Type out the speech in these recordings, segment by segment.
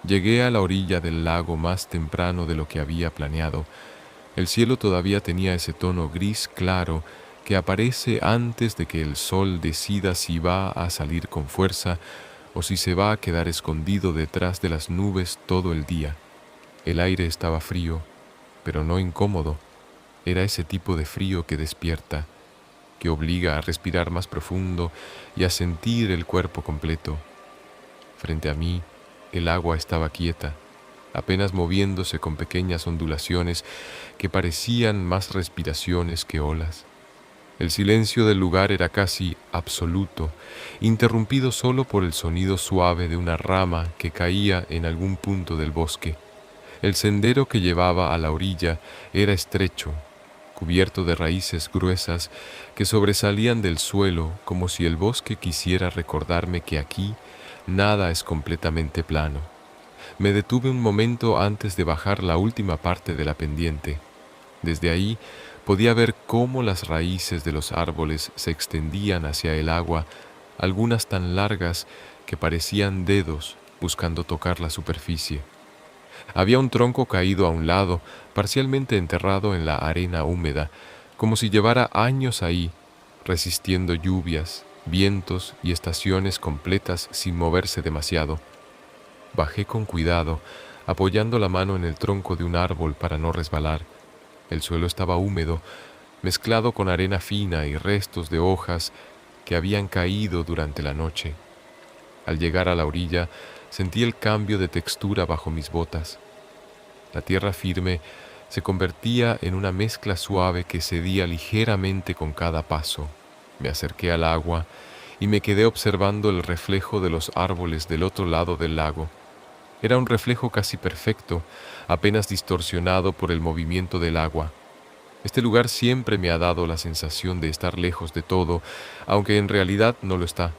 Llegué a la orilla del lago más temprano de lo que había planeado. El cielo todavía tenía ese tono gris claro que aparece antes de que el sol decida si va a salir con fuerza o si se va a quedar escondido detrás de las nubes todo el día. El aire estaba frío, pero no incómodo. Era ese tipo de frío que despierta, que obliga a respirar más profundo y a sentir el cuerpo completo. Frente a mí, el agua estaba quieta, apenas moviéndose con pequeñas ondulaciones que parecían más respiraciones que olas. El silencio del lugar era casi absoluto, interrumpido solo por el sonido suave de una rama que caía en algún punto del bosque. El sendero que llevaba a la orilla era estrecho, cubierto de raíces gruesas que sobresalían del suelo como si el bosque quisiera recordarme que aquí nada es completamente plano. Me detuve un momento antes de bajar la última parte de la pendiente. Desde ahí podía ver cómo las raíces de los árboles se extendían hacia el agua, algunas tan largas que parecían dedos buscando tocar la superficie. Había un tronco caído a un lado, parcialmente enterrado en la arena húmeda, como si llevara años ahí, resistiendo lluvias, vientos y estaciones completas sin moverse demasiado. Bajé con cuidado, apoyando la mano en el tronco de un árbol para no resbalar. El suelo estaba húmedo, mezclado con arena fina y restos de hojas que habían caído durante la noche. Al llegar a la orilla, sentí el cambio de textura bajo mis botas. La tierra firme se convertía en una mezcla suave que cedía ligeramente con cada paso. Me acerqué al agua y me quedé observando el reflejo de los árboles del otro lado del lago. Era un reflejo casi perfecto, apenas distorsionado por el movimiento del agua. Este lugar siempre me ha dado la sensación de estar lejos de todo, aunque en realidad no lo está.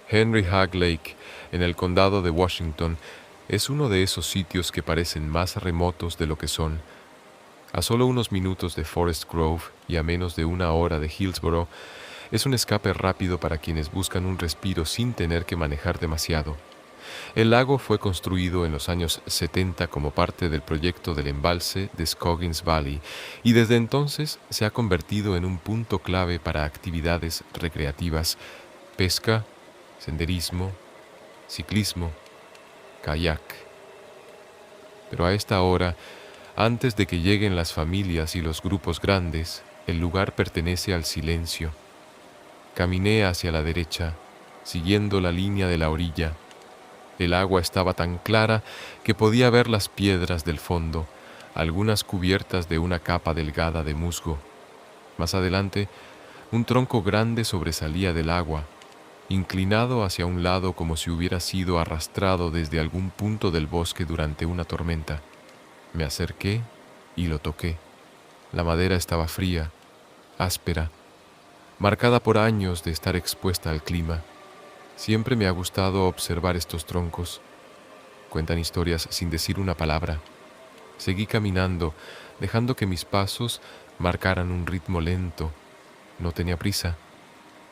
Henry Hagg Lake, en el condado de Washington, es uno de esos sitios que parecen más remotos de lo que son. A solo unos minutos de Forest Grove y a menos de una hora de Hillsborough, es un escape rápido para quienes buscan un respiro sin tener que manejar demasiado. El lago fue construido en los años 70 como parte del proyecto del embalse de Scoggins Valley y desde entonces se ha convertido en un punto clave para actividades recreativas, pesca, senderismo, ciclismo, kayak. Pero a esta hora, antes de que lleguen las familias y los grupos grandes, el lugar pertenece al silencio. Caminé hacia la derecha, siguiendo la línea de la orilla. El agua estaba tan clara que podía ver las piedras del fondo, algunas cubiertas de una capa delgada de musgo. Más adelante, un tronco grande sobresalía del agua, inclinado hacia un lado como si hubiera sido arrastrado desde algún punto del bosque durante una tormenta. Me acerqué y lo toqué. La madera estaba fría, áspera, marcada por años de estar expuesta al clima. Siempre me ha gustado observar estos troncos. Cuentan historias sin decir una palabra. Seguí caminando, dejando que mis pasos marcaran un ritmo lento. No tenía prisa.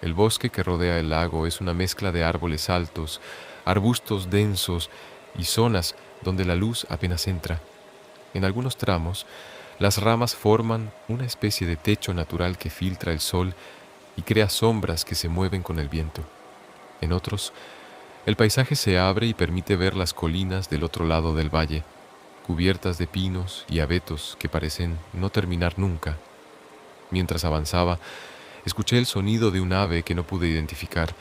El bosque que rodea el lago es una mezcla de árboles altos, arbustos densos y zonas donde la luz apenas entra. En algunos tramos, las ramas forman una especie de techo natural que filtra el sol y crea sombras que se mueven con el viento. En otros, el paisaje se abre y permite ver las colinas del otro lado del valle, cubiertas de pinos y abetos que parecen no terminar nunca. Mientras avanzaba, escuché el sonido de un ave que no pude identificar.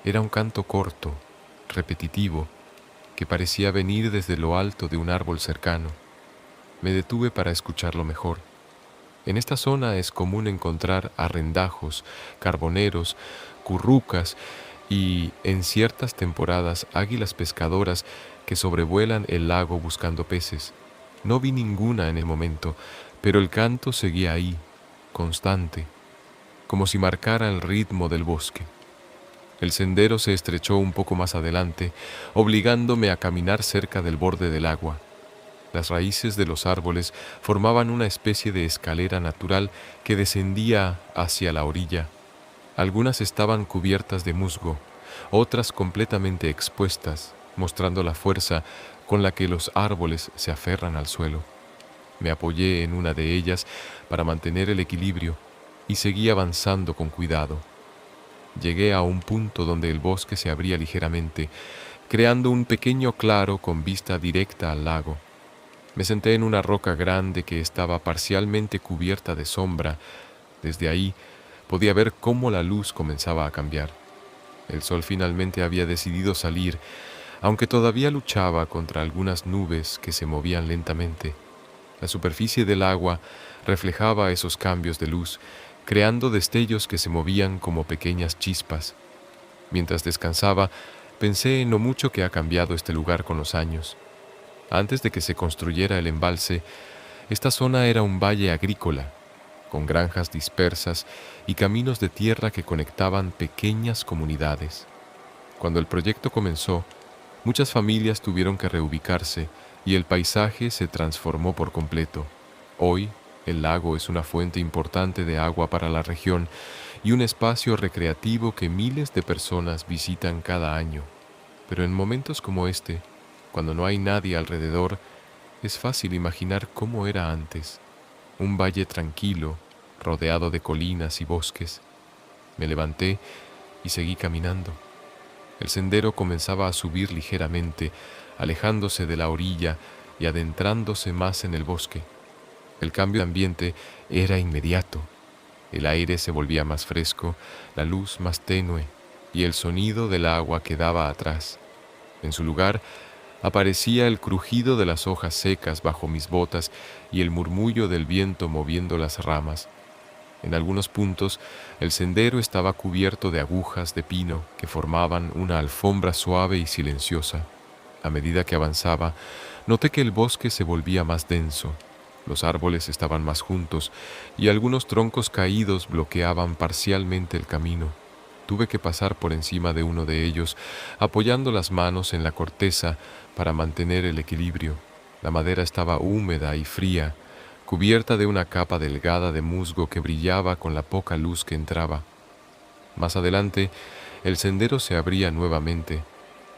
Era un canto corto, repetitivo, que parecía venir desde lo alto de un árbol cercano. Me detuve para escucharlo mejor. En esta zona es común encontrar arrendajos, carboneros, currucas y, en ciertas temporadas, águilas pescadoras que sobrevuelan el lago buscando peces. No vi ninguna en el momento, pero el canto seguía ahí, constante, como si marcara el ritmo del bosque. El sendero se estrechó un poco más adelante, obligándome a caminar cerca del borde del agua. Las raíces de los árboles formaban una especie de escalera natural que descendía hacia la orilla. Algunas estaban cubiertas de musgo, otras completamente expuestas, mostrando la fuerza con la que los árboles se aferran al suelo. Me apoyé en una de ellas para mantener el equilibrio y seguí avanzando con cuidado. Llegué a un punto donde el bosque se abría ligeramente, creando un pequeño claro con vista directa al lago. Me senté en una roca grande que estaba parcialmente cubierta de sombra. Desde ahí podía ver cómo la luz comenzaba a cambiar. El sol finalmente había decidido salir, aunque todavía luchaba contra algunas nubes que se movían lentamente. La superficie del agua reflejaba esos cambios de luz, creando destellos que se movían como pequeñas chispas. Mientras descansaba, pensé en lo mucho que ha cambiado este lugar con los años. Antes de que se construyera el embalse, esta zona era un valle agrícola, con granjas dispersas y caminos de tierra que conectaban pequeñas comunidades. Cuando el proyecto comenzó, muchas familias tuvieron que reubicarse y el paisaje se transformó por completo. Hoy, el lago es una fuente importante de agua para la región y un espacio recreativo que miles de personas visitan cada año. Pero en momentos como este, cuando no hay nadie alrededor, es fácil imaginar cómo era antes. Un valle tranquilo, rodeado de colinas y bosques. Me levanté y seguí caminando. El sendero comenzaba a subir ligeramente, alejándose de la orilla y adentrándose más en el bosque. El cambio de ambiente era inmediato. El aire se volvía más fresco, la luz más tenue y el sonido del agua quedaba atrás. En su lugar aparecía el crujido de las hojas secas bajo mis botas y el murmullo del viento moviendo las ramas. En algunos puntos, el sendero estaba cubierto de agujas de pino que formaban una alfombra suave y silenciosa. A medida que avanzaba, noté que el bosque se volvía más denso. Los árboles estaban más juntos y algunos troncos caídos bloqueaban parcialmente el camino. Tuve que pasar por encima de uno de ellos, apoyando las manos en la corteza para mantener el equilibrio. La madera estaba húmeda y fría, cubierta de una capa delgada de musgo que brillaba con la poca luz que entraba. Más adelante, el sendero se abría nuevamente,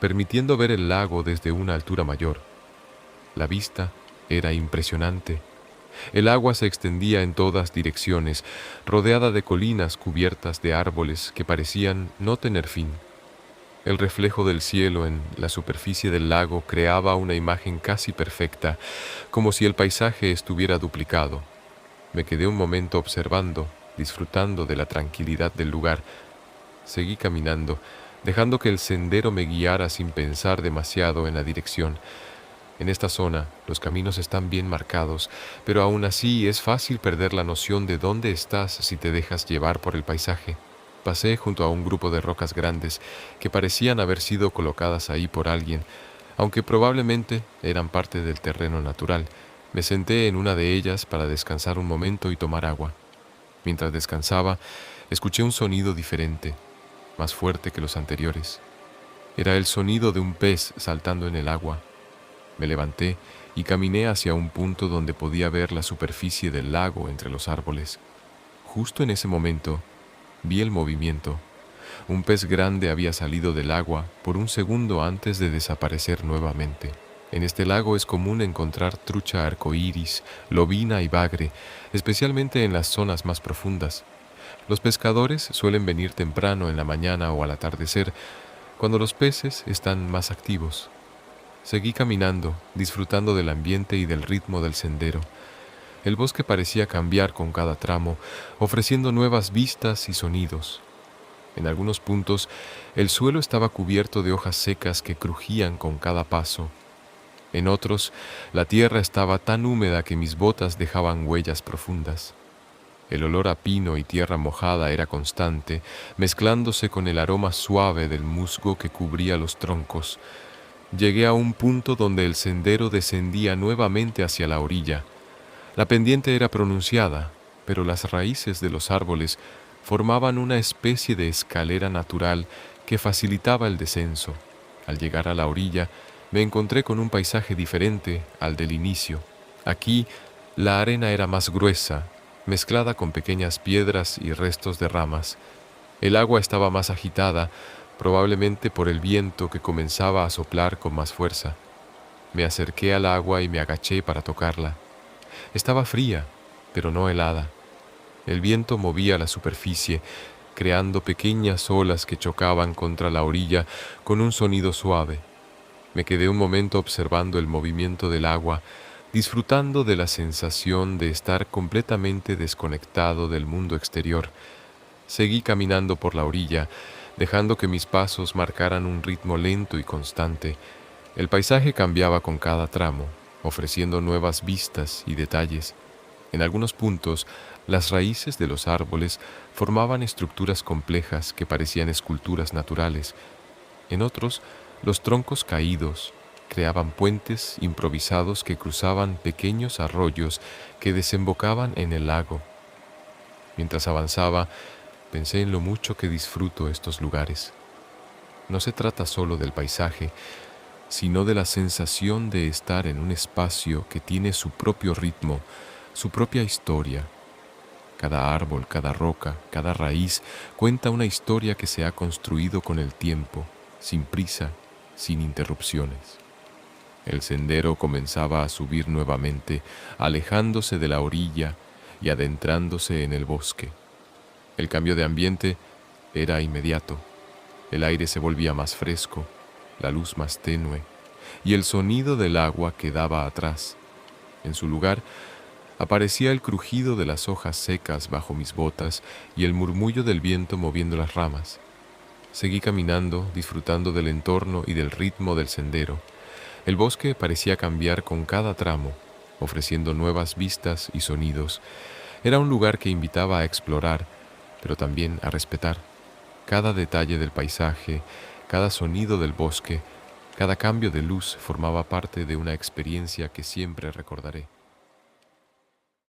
permitiendo ver el lago desde una altura mayor. La vista era impresionante. El agua se extendía en todas direcciones, rodeada de colinas cubiertas de árboles que parecían no tener fin. El reflejo del cielo en la superficie del lago creaba una imagen casi perfecta, como si el paisaje estuviera duplicado. Me quedé un momento observando, disfrutando de la tranquilidad del lugar. Seguí caminando, dejando que el sendero me guiara sin pensar demasiado en la dirección. En esta zona, los caminos están bien marcados, pero aún así es fácil perder la noción de dónde estás si te dejas llevar por el paisaje. Pasé junto a un grupo de rocas grandes que parecían haber sido colocadas ahí por alguien, aunque probablemente eran parte del terreno natural. Me senté en una de ellas para descansar un momento y tomar agua. Mientras descansaba, escuché un sonido diferente, más fuerte que los anteriores. Era el sonido de un pez saltando en el agua. Me levanté y caminé hacia un punto donde podía ver la superficie del lago entre los árboles. Justo en ese momento, vi el movimiento. Un pez grande había salido del agua por un segundo antes de desaparecer nuevamente. En este lago es común encontrar trucha arcoíris, lobina y bagre, especialmente en las zonas más profundas. Los pescadores suelen venir temprano en la mañana o al atardecer, cuando los peces están más activos. Seguí caminando, disfrutando del ambiente y del ritmo del sendero. El bosque parecía cambiar con cada tramo, ofreciendo nuevas vistas y sonidos. En algunos puntos, el suelo estaba cubierto de hojas secas que crujían con cada paso. En otros, la tierra estaba tan húmeda que mis botas dejaban huellas profundas. El olor a pino y tierra mojada era constante, mezclándose con el aroma suave del musgo que cubría los troncos. Llegué a un punto donde el sendero descendía nuevamente hacia la orilla. La pendiente era pronunciada, pero las raíces de los árboles formaban una especie de escalera natural que facilitaba el descenso. Al llegar a la orilla, me encontré con un paisaje diferente al del inicio. Aquí, la arena era más gruesa, mezclada con pequeñas piedras y restos de ramas. El agua estaba más agitada, probablemente por el viento que comenzaba a soplar con más fuerza. Me acerqué al agua y me agaché para tocarla. Estaba fría, pero no helada. El viento movía la superficie, creando pequeñas olas que chocaban contra la orilla con un sonido suave. Me quedé un momento observando el movimiento del agua, disfrutando de la sensación de estar completamente desconectado del mundo exterior. Seguí caminando por la orilla, dejando que mis pasos marcaran un ritmo lento y constante. El paisaje cambiaba con cada tramo, ofreciendo nuevas vistas y detalles. En algunos puntos, las raíces de los árboles formaban estructuras complejas que parecían esculturas naturales. En otros, los troncos caídos creaban puentes improvisados que cruzaban pequeños arroyos que desembocaban en el lago. Mientras avanzaba, pensé en lo mucho que disfruto estos lugares. No se trata solo del paisaje, sino de la sensación de estar en un espacio que tiene su propio ritmo, su propia historia. Cada árbol, cada roca, cada raíz cuenta una historia que se ha construido con el tiempo, sin prisa, sin interrupciones. El sendero comenzaba a subir nuevamente, alejándose de la orilla y adentrándose en el bosque. El cambio de ambiente era inmediato. El aire se volvía más fresco, la luz más tenue, y el sonido del agua quedaba atrás. En su lugar, aparecía el crujido de las hojas secas bajo mis botas y el murmullo del viento moviendo las ramas. Seguí caminando, disfrutando del entorno y del ritmo del sendero. El bosque parecía cambiar con cada tramo, ofreciendo nuevas vistas y sonidos. Era un lugar que invitaba a explorar, pero también a respetar. Cada detalle del paisaje, cada sonido del bosque, cada cambio de luz formaba parte de una experiencia que siempre recordaré.